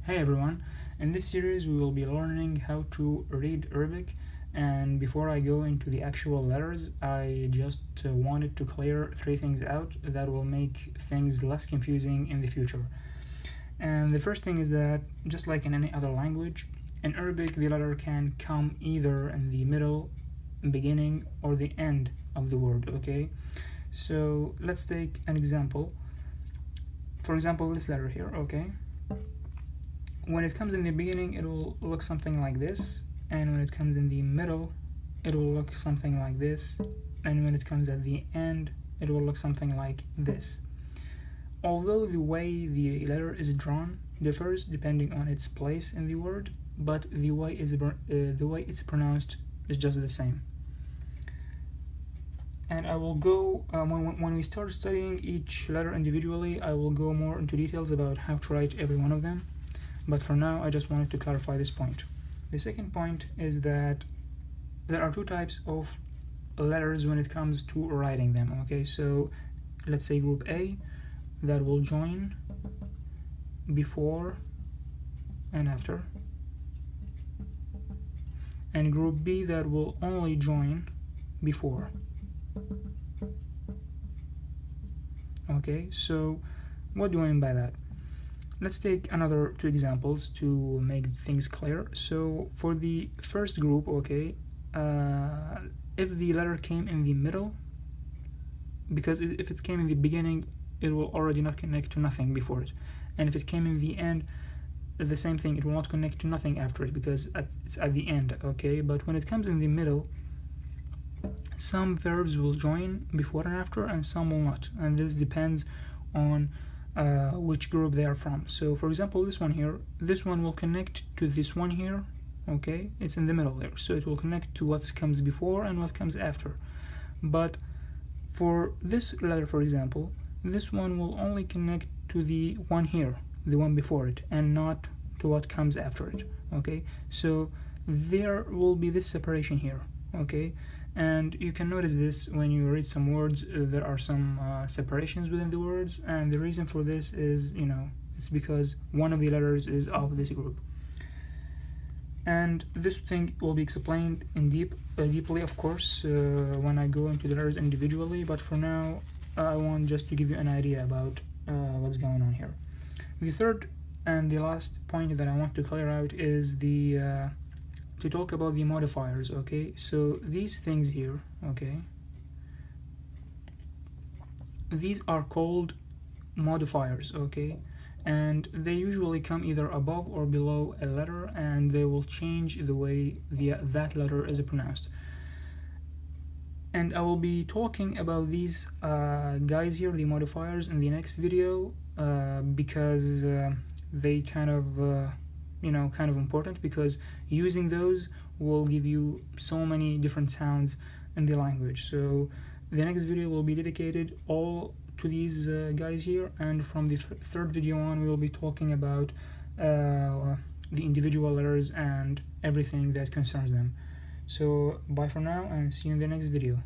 Hey everyone, in this series we will be learning how to read Arabic, and before I go into the actual letters I just wanted to clear three things out that will make things less confusing in the future. And the first thing is that just like in any other language, in Arabic the letter can come either in the middle, beginning, or the end of the word, okay? So let's take an example. For example, this letter here, okay? When it comes in the beginning, it will look something like this, and when it comes in the middle, it will look something like this, and when it comes at the end, it will look something like this. Although the way the letter is drawn differs depending on its place in the word, but the way it's pronounced is just the same. And I will go when we start studying each letter individually, I will go more into details about how to write every one of them. But for now, I just wanted to clarify this point. The second point is that there are two types of letters when it comes to writing them, okay? So let's say group A, that will join before and after, and group B that will only join before. Okay, so what do I mean by that? Let's take another two examples to make things clear. So for the first group, okay, if the letter came in the middle, because if it came in the beginning, it will already not connect to nothing before it, and if it came in the end, the same thing, it will not connect to nothing after it because it's at the end, okay? But when it comes in the middle, some verbs will join before and after, and some will not, and this depends on which group they are from. So for example, this one here, this one will connect to this one here, okay? It's in the middle there, so it will connect to what comes before and what comes after. But for this letter, for example, this one will only connect to the one here, the one before it, and not to what comes after it, okay? So there will be this separation here, okay? And you can notice this when you read some words. There are some separations within the words, and the reason for this is, it's because one of the letters is of this group. And this thing will be explained in deeply, of course, when I go into the letters individually, but for now I want just to give you an idea about what's going on here. The third and the last point that I want to clear out is to talk about the modifiers, okay? So these things here, okay, these are called modifiers, okay? And they usually come either above or below a letter, and they will change the way that letter is pronounced. And I will be talking about these guys here, the modifiers, in the next video because they kind of important, because using those will give you so many different sounds in the language. So the next video will be dedicated all to these guys here, and from the third video on we will be talking about the individual letters and everything that concerns them. So bye for now, and see you in the next video.